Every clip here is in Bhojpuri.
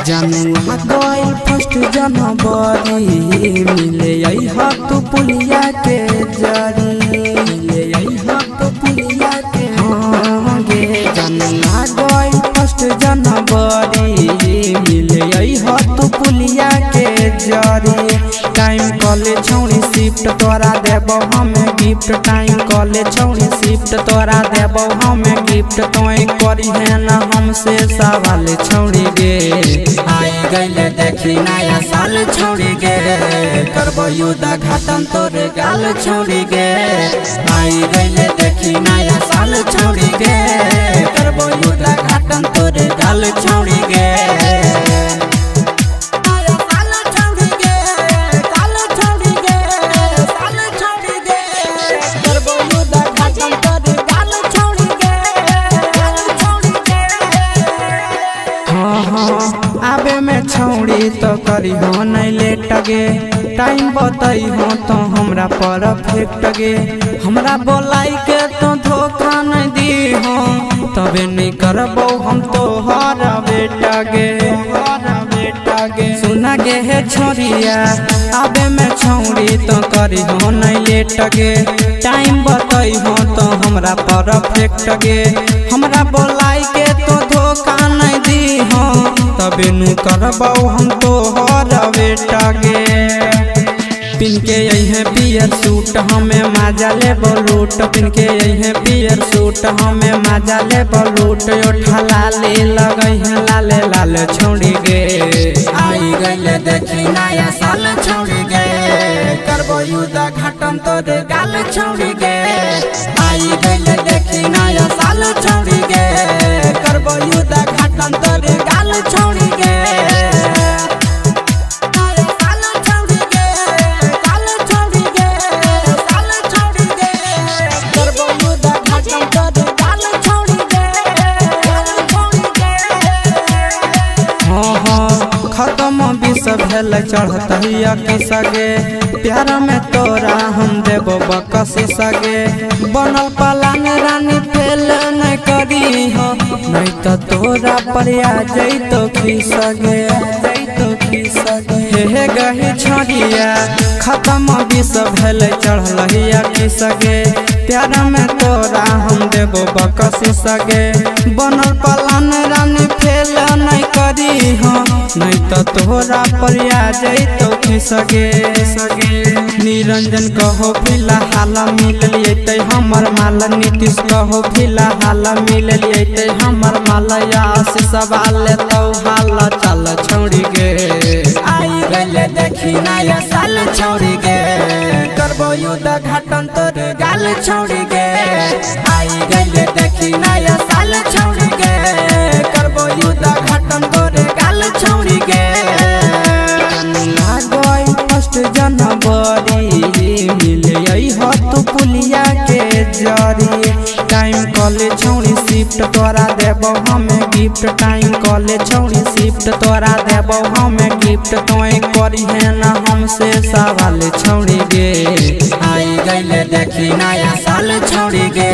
जनुआ गइल फर्स्ट जनवरी मिले तू पुलिया के जरी मिले तू पुलिया के गे जनुआ गइल फर्स्ट जनवरी मिले तू पुलिया के जरी टाइम कॉलेज छौड़ी शिफ्ट तोरा देबो हमें गिफ्ट टाइम कॉलेज छौड़ी शिफ्ट तोरा देबो हमें गिफ्ट तोय करी है ना हमसे सवाल छौड़ी गे आई गइले देखी नया साल छौड़ी गे करबो युद्ध घाटन तोरे गाल छौड़ी गे आई गइले देखी नया साल छौड़ी गे करबो युद्ध घाटन तोरे गाल छौड़ी गे आबे में छौड़ी तो करी हो नहीं लेट गे टाइम बताई हो तो हमरा परफेक्ट गे हमरा बोलाई के तो धोखा नहीं दी हो तबे नहीं करबो हम तो हर बेटा गे सुना गे है छोरिया आबे में छौड़ी तो करी हो नहीं लेट गे टाइम बताई हो तो हमरा परफेक्ट गे हमरा बोलाई के तो धोखा नहीं दी हो तबे नु करबो हम तो हर बेटा गे पिन के यही पियर सूट हमें मजा ले बलूट पिन के यही पियर सूट हमें मजा ले बलूट उठा ले लगई है लाले लाल छौड़ी गे आई गइले देखी नया साल छौड़ी गे करबो युद्ध घाटन तोरे गाल छौड़ी गे आई गइले देखी नया साल छौड़ी गे करबो युद्ध घाटन तोरे गाल छौड़ी गे खत्म विश्व भेल चढ़त की सगे प्यार में तोरा हम देबो बकसी सगे बनल पलान रानी फेल नहीं करी हो नहीं तो तोरा पर आ जैतो खिसगे हे गही छोड़िया खत्म विश्व भेल चढ़ल की सगे प्यार में तोरा हम देबो बकसी सगे बनल पलान रानी फेल नहीं करी हो नहीं तो तोरा पर आ जैतो खिसगे निरंजन कहो फिलहाल मिल लिए हमर माल नीतीश कहो फिलहाल मिल लिए हमर माल आशीष सवाल तो हाल चल छौड़ी गे आई गइले देखी नया साल छौड़ी गे करबो युद्ध घाटन तोरे गाल छौड़ी गे आई गइले देखी नया साल छौड़ी गे करबो युद्ध घाटन तोरे गाल छौड़ी गे फर्स्ट जनवरी मिले तू पुलिया के जरी टाइम कॉलेज छौड़ी शिफ्ट तोरा देबो हमें गिफ्ट टाइम कॉलेज छौड़ी शिफ्ट तोरा देबो हमें गिफ्ट तोय करी है ना हमसे सवाल छौड़ी गे आई गइले देखी नया साल छौड़ी गे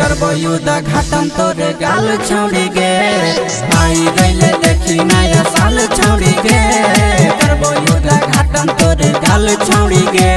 करबो युद्ध घाटन तोरे गाल छौड़ी गे आई गइले देखी नया साल छौड़ी गे करबो युद्ध घाटन तोरे गाल छौड़ी गे।